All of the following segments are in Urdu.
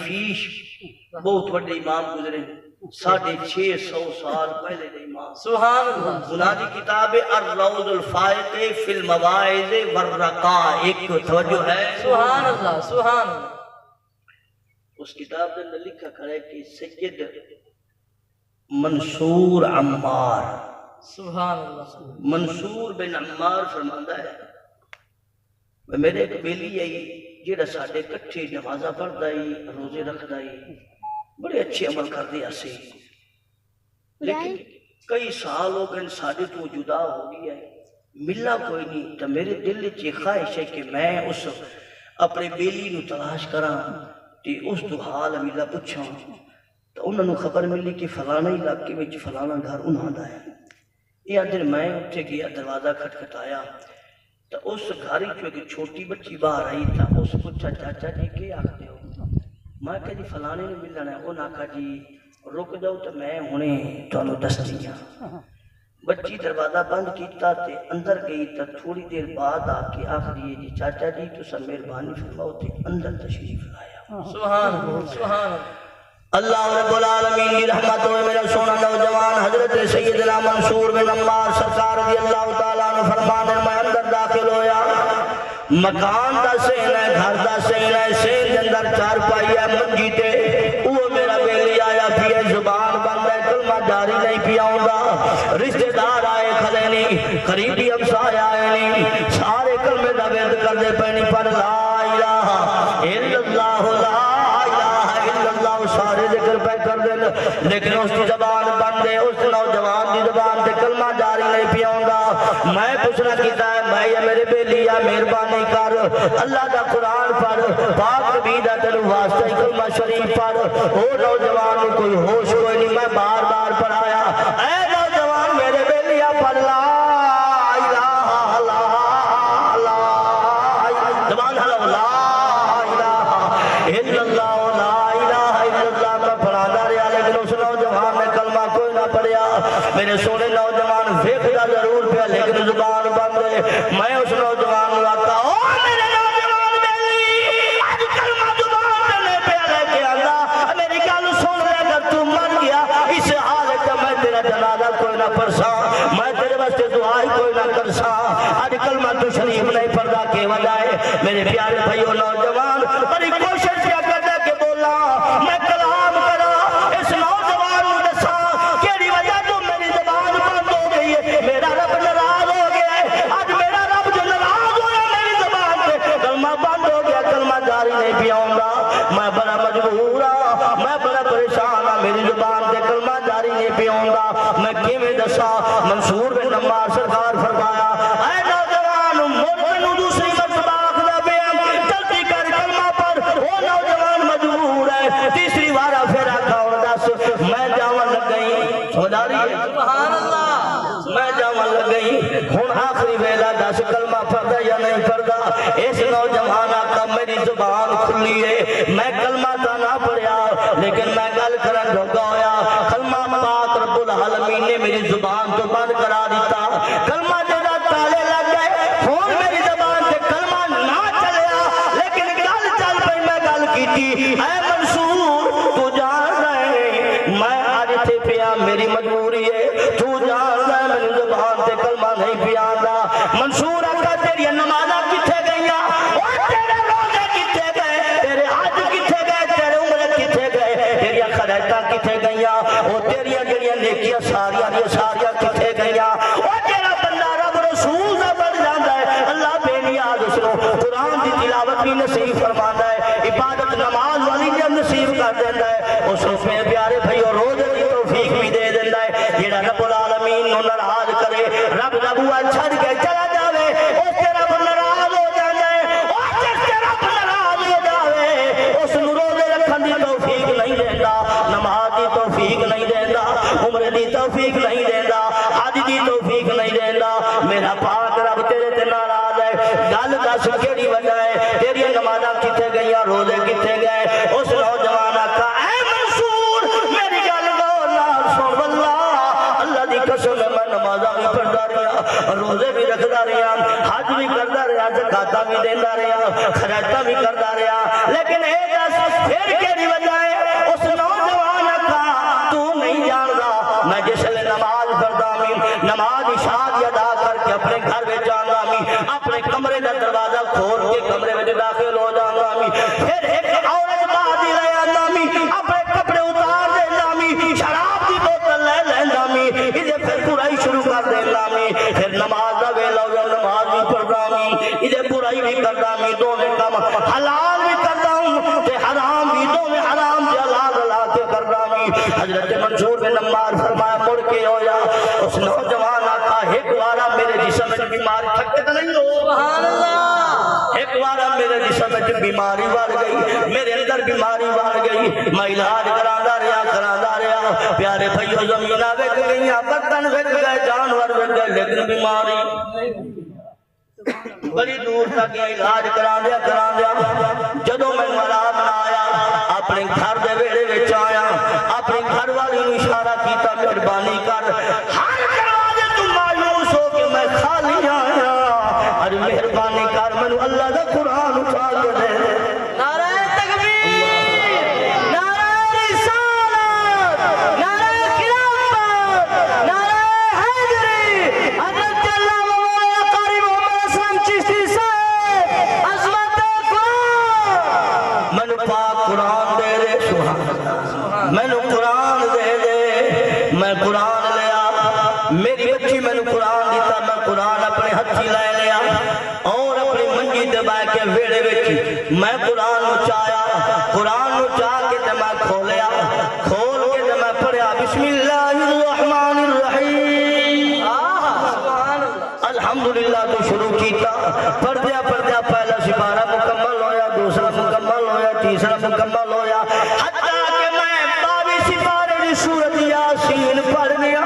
فیش بہت بڑے امام گزرے 650 سال پہلے دے امام سبحان اللہ انہاں دی کتاب الروض الفائق فی المواعظ والرقائق توجہ ہے سبحان اللہ سبحان اللہ اس کتاب دے اندر لکھا کرے کہ سید منصور عمار سبحان اللہ منصور بن عمار فرماندہ ہے میرے ایک بیلی آئی جیڑا ساڑھے کٹھے نمازہ پڑھ دائی روزے رکھ دائی بڑے اچھے عمل کر دیا سے لیکن کئی سال ہو گئے ساڑھے تو جدا ہو گیا ہے ملا کوئی نہیں تو میرے دل چی خواہش ہے کہ میں اس اپنے بیلی نو تلاش کراں تے اس تو حال امیلہ پچھاں تو انہوں نے خبر ملی کہ فلانا علاقے میں فلانا گھر انہاں دا ہے یہ دن میں اٹھے گیا دروازہ کھٹکھٹایا تو اس گھر جو ایک چھوٹی بچی باہر آئی تھا اس پوچھا چاچا جی کے آکھتے ہو میں کہا جی فلانے نے ملنا ہے انہاں کہا جی رک جاؤ تو میں انہیں تو دس دیا بچی دروازہ بند کیتا تے اندر گئی تو تھوڑی دیر بعد آ کے آخری جی چاچا جی تو سب مہربانی فرماؤ تے اندر تشریف لایا سبحان اللہ سبحان اللہ رب العالمین کی رحمت ہوئے میرا سونا نوجوان حضرت سیدنا منصور بن عمار سرکار رضی اللہ تعالیٰ نے فرمانے میں اندر داخل ہویا مکان دا سین ہے گھر دا سین ہے سین کے اندر چار پائی ہے منجی تے وہ میرا بیلی آیا پیے زبان بند ہے کلمہ جاری نہیں پیا ہوگا رشتہ دار آئے کھلے نہیں قریبی ہمسائے آئے نہیں سارے کلمے دا ورد کر دے پہنی پر لا الہ الا اللہ لا الہ الا اللہ سارے ذکر پہ کر دے لیکن اس کی زبان بند ہے اس نوجوان کی زبان تے کلمہ جاری نہیں پیا ہوگا میں پوچھنا کیتا ہے میں یا میرے بیلی یا مہربانی کر اللہ دا قرآن پڑھ پاک نبی دا تینو واسطہ کلمہ شریف پڑھ او نوجوان میں کوئی ہوش کوئی نہیں میں بار بار پڑھایا اے نوجوان میرے بیلیا پڑھ لا الہ لا زبان حلو لا الہ الا اللہ لا الہ الا اللہ میں پڑھا دا رہا لیکن اس نوجوان نے کلمہ کوئی نہ پڑھیا میرے سونے نوجوان فقہ ضرور پہ لیکن زبان بند ہے میں اس نوجوان کو آتا او میرے نوجوان بیلی آج کلمہ زبان پہ پہ لے کے آتا میری گل سن لے اگر تو مر گیا اس حالت میں تیرا جنازہ کوئی نہ پڑھسا میں تیرے واسطے دعائی کوئی نہ کرسا آج کلمہ تو شریف نہیں پڑھا کے وجہ ہے میرے پیارے بھائیو نوجوان بڑی کوشش کیا کرتا کہ بولا میں کلام کرا اس نوجوان دسا کیڑی وجہ تو میری زبان بند ہو گئی ہے میرا رب ناراض ہو گیا ہے آج میرا رب جو ناراض ہو رہا میری زبان سے کلمہ بند ہو گیا کلمہ جاری نہیں پیا ہوگا میں بڑا مجبور ہوں میں بڑا پریشان ہوں میری زبان سے کلمہ جاری نہیں پیا ہوگا میں کیویں دسا منصور بن عمار سرکار فرمایا اے نوجوان مومن دوسری مرتبہ آخدا پیا جلدی کر کلمہ پڑھ وہ نوجوان مجبور ہے تیسری بار پھر آکھا اور دس میں جاون لگ گئی خدا رہی ہے سبحان اللہ میں جاون لگ گئی ہن آخری ویلا دس کلمہ پڑھدا یا نہیں پڑھدا اس نوجوان آقا میری زبان کھلی ہے میں کلمہ تا نہ پڑھیا لیکن میں گل کرن لگا ہویا کلمہ پاک رب العالمین نے میری زبان تو بند کرا دیتا کلمہ جدا تالے لگ گئے فون میری زبان سے کلمہ نہ چلیا لیکن گل چل پئی میں گل کیتی اے منصور تو جان رہے میں آج تھے پیا میری مجبوری ہے تو جان رہے میری زبان سے کلمہ نہیں پیا آندا منصور آقا تیری نمازہ کتھے گئیاں اور تیرے روزے کتھے گئے تیرے حج کتھے گئے تیرے عمرے کتھے گئے تیری خرائطہ کتھے گئیاں اور تیری جڑیاں نیکیاں ساریاں کتھے گئیاں اور تیرا بندہ رب رسول دا بن جاندا ہے اللہ بے نیاز اس کو قرآن دی تلاوت بھی نصیب فرماندا ہے عبادت نماز والی بھی نصیب کر دیندا ہے اس میں پیارے بھائی اور روزے دی توفیق بھی دے دیندا ہے جڑا رب العالمین نو ناراض کرے رب دا بوا چھڑ کے چلا جاوے اس تے رب ناراض ہو جاندا ہے اور جس تے رب ناراض ہو جاوے اس نو روزے رکھن دی توفیق نہیں دیندا نماز دی توفیق نہیں دیندا عمرے دی توفیق نہیں دیندا حج دی توفیق نہیں دیندا میرا پاک رب تیرے تے ناراض ہے گل دس کیڑی وجہ ہے تیری نمازاں کتھے گئیاں روزے کتھے گئے اس نوجوان آقا اے منصور میری گل غور نال سن واللہ اللہ دی قسم میں نمازاں بھی پڑھدا رہیا روزے بھی رکھدا رہیا حج بھی کردا رہیا زکاتاں بھی دیندا رہیا خیراتاں بھی کردا رہیا لیکن اے دس پھر کیڑی وجہ جسم میں بیماری تھکے تو نہیں ہو سبحان اللہ ایک بار میرے جسم میں بیماری بڑھ گئی میرے اندر بیماری بڑھ گئی میں علاج کرانا رہا پیارے بھائیو زمینہ وک گئی برتن وک گئے جانور وک گئے لیکن بیماری بڑی دور تک علاج کرا دیا جدوں میں آرام نہ آیا اپنے گھر دے ویڑے وچ آیا اپنے گھر والی نوں اشارہ کیتا مہربانی کر ہر دروازے تو مایوس ہو کے میں خالی آیا ارے مہربانی کر مینوں اللہ دا قرآن اٹھا کے دے نعرہ تکبیر نعرہ رسالت نعرہ خلافت نعرہ حیدری حضرت علامہ مولانا قاری محمد اسلم چشتی صاحب عظمت قرآن مینوں پاک قرآن دے دے سبحان مینوں قرآن دے دے میں قرآن لیا میری بچی مینوں قرآن دیتا میں قرآن اپنے ہتھی لے لیا اور اپنی منجی دبا کے ویڑے وچ میں قرآن اچایا قرآن اچا کے تے میں کھولیا کھول کے تے میں پڑھیا بسم اللہ الرحمن الرحیم سبحان اللہ الحمدللہ تو شروع کیتا پڑھدیا پہلا سپارہ مکمل ہویا دوسرا مکمل ہویا تیسرا مکمل ہویا حتیٰ کہ میں 22 سپارے دی سورت یاسین پڑھ گیا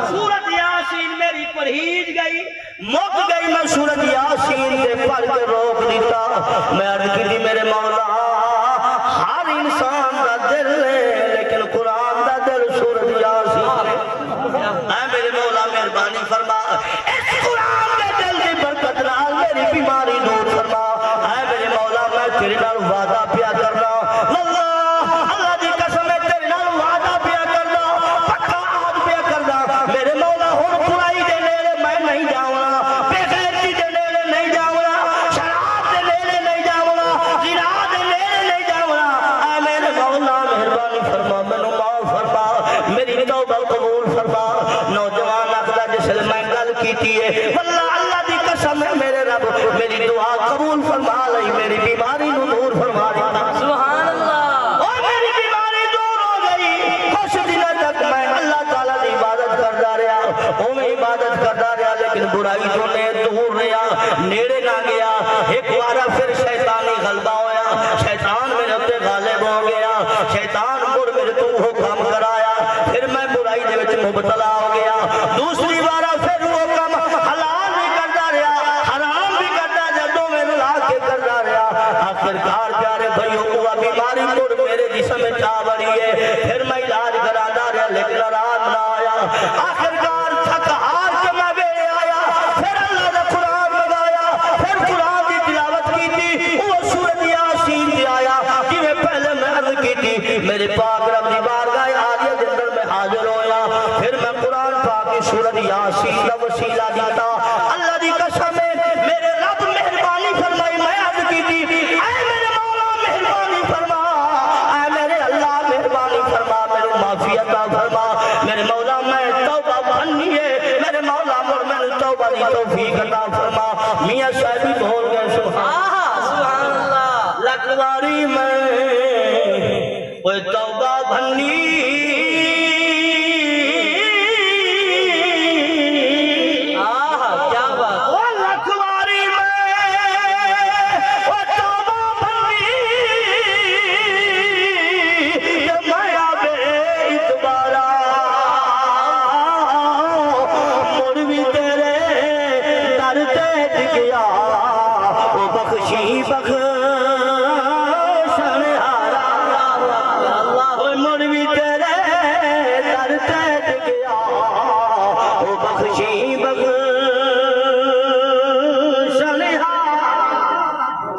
سورت یاسین میری پرہیج گئی مک گئی میں سورت یاسین دے پڑھ کے روک دیتا میں عرض کی تھی میرے مولا ہر انسان دا دل ہے لیکن قرآن دا دل سورت یاسین اے میرے مولا مہربانی فرما اس قرآن دے دل دی برکت نال میری بیماری دور فرما اے میرے مولا میں تیرے نال وعدہ پیا کرنا واللہ اللہ دی قسم ہے تیرے نال وعدہ پیا کرنا پکا عہد پیا کرنا میرے مولا ہن برائی دے نیڑے میں نہیں جاؤں بے غیرتی دے نیڑے نہیں جاؤں شراب دے نیڑے نہیں جاؤں زنا دے نیڑے نہیں جاؤں اے میرے مولا مہربانی فرما مینوں معاف فرما میری توبہ قبول فرما نوجوان آخدا جس لئے میں گل کیتی ہے واللہ اللہ دی قسم ہے میرے رب میری دعا قبول فرما لئی میری بیماری نو دور فرما دیتا سبحان اللہ اور میری بیماری دور ہو گئی کچھ دنوں تک میں اللہ تعالیٰ دی عبادت کرتا رہا میں عبادت کرتا رہا لیکن برائی تو نے دور رہا نیڑے نہ گیا ایک بارہ پھر شیطانی غلبہ ہویا شیطان میرے تے غالب ہو گیا شیطان مڑ میرے تو حکم کرایا پھر میں برائی دے وچ مبتلا ہو گیا دوسری بارہ پھر وہ کم حلال بھی کرتا رہا حرام بھی کرتا جدوں میں ملا کے کرتا رہا آخرکار پیارے بھائیو وہ بیماری مڑ میرے جسم میں چا بڑی ہے پھر میں علاج کراتا رہا لیکن آرام نہ آیا آخرکار تھک ہار کے میں بیڑے آیا پھر اللہ دا قرآن لگایا پھر قرآن کی تلاوت کی تھی وہ سورت یاسین دی آیا کہ میں پہلے میں عرض کی تھی میرے پاک رب دی بارگاہ عالیہ دے اندر میں حاضر ہویا پھر میں قرآن پاک کی سورت یاسین دا وسیلہ دیتا اللہ دی قسم ہے میرے رب مہربانی فرمائی میں عرض کی تھی اے میرے مولا مہربانی فرما اے میرے اللہ مہربانی فرما میرے معافی عطا فرما میرے مولا میں توبہ بننی ہے میرے مولا مر میں توبہ دی توفیق عطا فرما میاں صاحبی بول گئے سبحان اللہ لکواری میں وہ توبہ بننی کیا بات وہ لکواری میں وہ توبہ بننی کہ میں آبے اتبارا مڑ بھی تیرے در تیج گیا وہ بخشی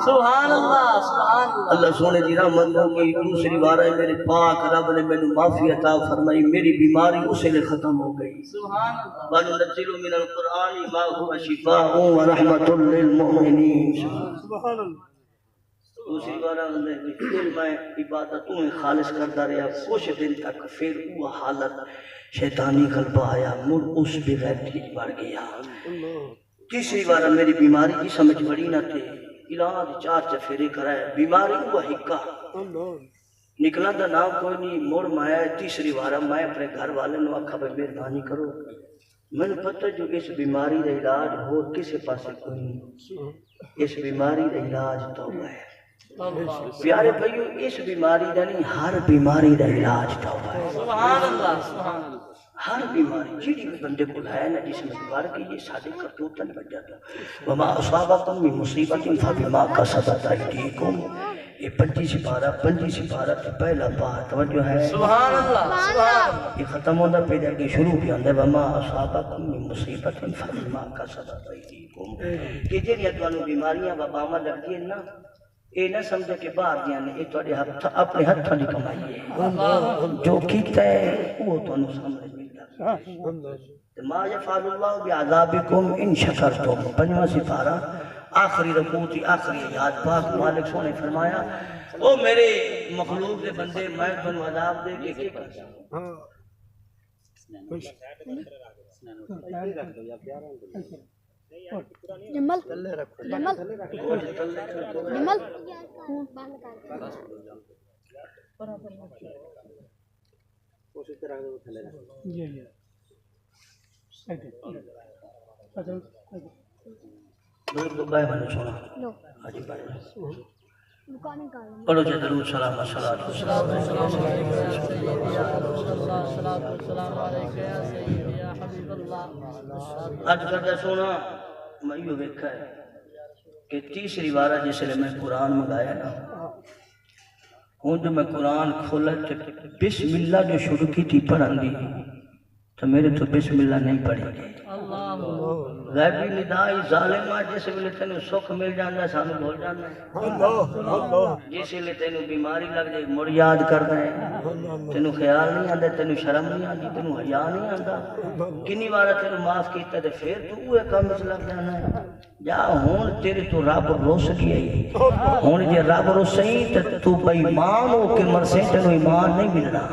سبحان اللہ سبحان اللہ اللہ سونے دی رحمت ہو گئی دوسری بار ہے میرے پاک رب نے میں معافی عطا فرمائی میری بیماری اسی لئے ختم ہو گئی سبحان اللہ وَنُنَزِّلُ مِنَ الْقُرْآنِ مَا هُوَ شِفَاءٌ وَرَحْمَةٌ لِّلْمُؤْمِنِينَ سبحان اللہ دوسری بار پھر میں عبادتوں میں خالص کرتا رہا کچھ دن تک پھر وہ حالت شیطانی غلبہ آیا مڑ اس بغیرتی بڑھ گیا تیسری بار میری بیماری کی سمجھ بڑی نہ تھے علاج 4 چفیرے کرائے بیماری وہ ہکا نکلا دا نام کوئی نہیں مڑ میں تیسری بار میں اپنے گھر والے نو آکھا بھائی مہربانی کرو میں نے پتہ جو اس بیماری کا علاج ہو کسی پاسے کوئی نہیں، اس بیماری کا علاج توبہ ہے۔ پیارے بھائیو اس بیماری کا نہیں، ہر بیماری کا علاج توبہ ہے۔ سبحان اللہ سبحان اللہ۔ ہر بیماری جیڑی بھی بندے کو ہے نا جس میں بار کی یہ سارے کرتوتن بن جاتا وما اصابکم من مصیبت فبما کسبت ایدیکم۔ یہ 25 سپارہ کی پہلا بات توجہ ہے، سبحان اللہ سبحان اللہ۔ یہ ختم ہوتا پہ جا کے شروع بھی آندے وما اصابکم من مصیبت فبما کسبت ایدیکم۔ کہ جڑیاں تانوں بیماریاں وباواں لگدی ہیں نا، اے نہ سمجھے کہ باہر دیاں نے، یہ تواڈے اپنے ہتھاں دی کمائی ہے، جو کیتا ہے وہ تانوں سامنے ما یفعل اللہ بعذابکم ان شکرتم۔ 5واں سپارہ آخری رکوع تھی، آخری آیات پاک مالک سونے فرمایا او میرے مخلوق کے بندے میں تمہیں عذاب دے کے کیا کرتا ہوں۔ جمل جمل جمل سونا پڑھو جے درود سلام الصلاۃ والسلام اج کر سونا میں یہ دیکھا ہے کہ تیسری بار جس لئے میں قرآن منگایا نا، ہوں جو میں قرآن کھولا تو بسم اللہ جو شروع کی تھی پڑھن دی تو میرے تو بسم اللہ نہیں پڑھی گئی۔ غیبی ندائی ظالمہ جس لئے تینوں سکھ مل جانا ہے سانو بھول جانا ہے، جس لئے تینوں بیماری لگ جائے مڑ یاد کرنا ہے، تینوں خیال نہیں آندے، تینوں شرم نہیں آندی، تینوں حیا نہیں آندا، کنی بارہ تینوں معاف کیتا ہے پھر تو اوے کام اس لگ جانا ہے۔ جا ہون تیرے تو رب روس گیا ہی، ہون جے رب روسیں تو بے ایمان ہو کے مرسیں تینوں ایمان نہیں ملنا۔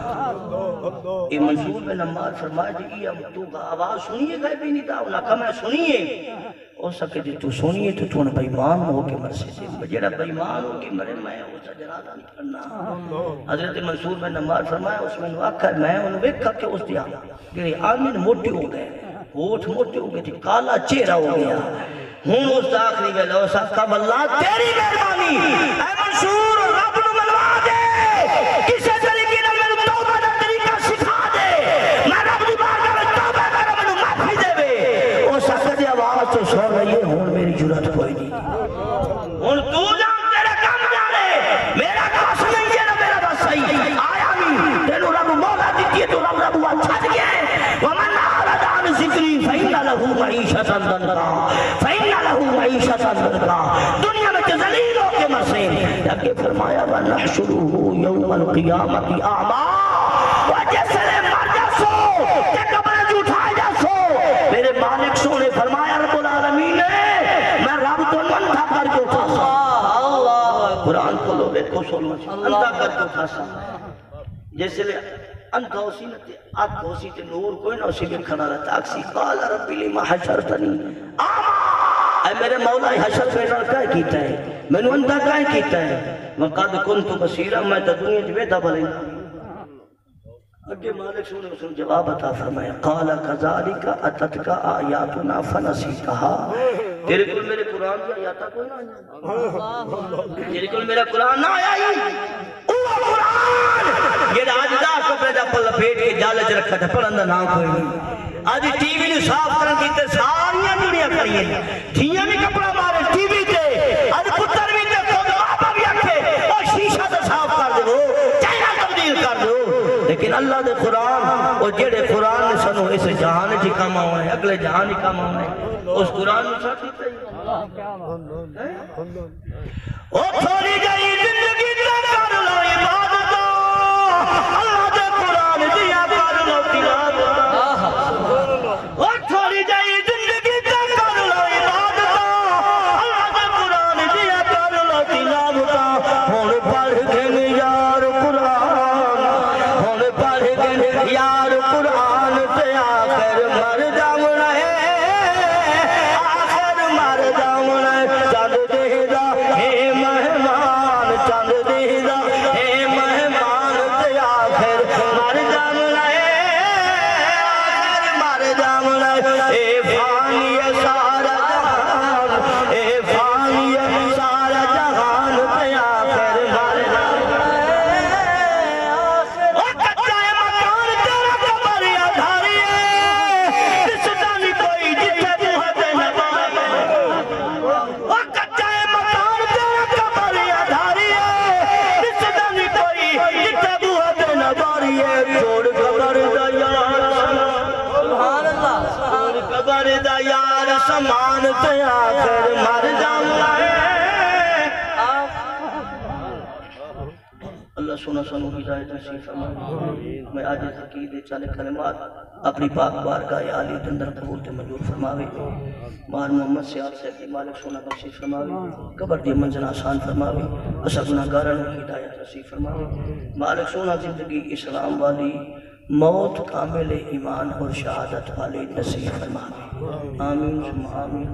یہ منصور بن عمار فرمایا جی یہ تو آواز سنیے گئے بھی نہیں تھا، انہاں کہا میں سنیے ہو سکے جی تو سنیے تو تو بے ایمان ہو کے مرسے سے جڑا بے ایمان ہو کے مرے میں اسا جنازہ نہیں کرنا۔ حضرت منصور بن عمار فرمایا اس میں آکھا میں انہوں ویکھا کہ اس دیا کہ آمین موٹی ہو گئے، ہوٹھ موٹی ہو گئے تھی، کالا چہرہ ہو گیا، ہون اس آخری ویلہ اس آقا واللہ تیری مہربانی اے منصور رب نو ملوا دے، کسے طریقے نہ میرے توبہ دا طریقہ سکھا دے، میں رب دی بارگاہ میں توبہ کروں میں معافی دے وے۔ اس آقا دی آواز تو سن رہی ہے، ہون میری جرات کوئی نہیں، ہون تو جان تیرے کام جانے، میرا کاس نہیں ہے نا میرا بس صحیح آیا نہیں، تینو رب مولا دیتی ہے تو رب رب اچھا دیا ہے۔ ومن اعرض عن ذکری فإن له معیشۃ ضنکا فإن له معیشۃ ضنکا، دنیا میں ذلیل ہو کے مرسے۔ آگے فرمایا وَنَحْشُرُهُ يَوْمَ الْقِيَامَةِ أَعْمَىٰ، وہ جیسے مر جاسو کہ قبر جو اٹھائے جاسو، میرے مالک سونے فرمایا رب العالمین نے میں رب تو اندھا کر کے اٹھا سا۔ قرآن کو لو دیکھو سنو اندھا کر کے اٹھا سا، جیسے لے اندھا اسی نتے آنکھ اسی تے نور کوئی نہ اسی بھی کھنا رہتا اکسی قال رب لما حشرتنی آما، اے میرے مولا حشر پیدا کیا کیتا ہے، میں نے اندھا کیا کیتا ہے، وقد کنت بصیرا میں تا دنیا جی بیتا بھلے اگے مالک سونے اس نے جواب عطا فرمایا قال کذالک اتتک آیاتنا فنسیتها، تیرے کل میرے قرآن کی آیاتہ کوئی نہ آیا، تیرے کل میرا قرآن نہ آیا ہی اوہ قرآن یہ آج دا کپڑے دا پل پیٹ کے جالج رکھا تھا پڑھندہ نہ کوئی نہیں، آج ٹی وی نے صاف کرن کی تے ساریاں دنیا کریے دھیاں نے کپڑا مارے ٹی وی تے، آج پتر بھی تے خود بابا بھی آکھے اور شیشہ تے صاف کر دے چہرہ تبدیل کر دو، لیکن اللہ دے قرآن اور جڑے قرآن نے سنو اس جہان جی کام آؤں ہے اگلے جہان جی کام آؤں ہے، اس قرآن نے ساتھ دیتا ہی او تھوڑی گئی زندگی تے کر لو عبادت، اللہ دے قرآن دیا کر لو تلاوت، او تھوڑی گئی زندگی تے کر لو عبادت، اللہ دے قرآن دیا کر لو تلاوت، ہن پڑھ کے یار قرآن، ہن پڑھ کے یار قرآن تے آخر مر جاونا ہے، آخر مر جاونا ہے، چند دے دا ہے مہمان چند تے آخر مر جانا ہے اللہ سونا سنو ہدایت نصیب فرمائے میں آج تقید چالے کلمات اپنی پاک بارگاہ عالی دندر قبول تے منظور فرماوے مار محمد سیاد سے اپنی مالک سونا بخشش فرماوے قبر دی منزل آسان فرماوے اسا گناہگاروں کی ہدایت نصیب فرماوے مالک سونا زندگی اسلام والی موت کامل ایمان اور شہادت والی نصیب فرماوے آمین ثم آمین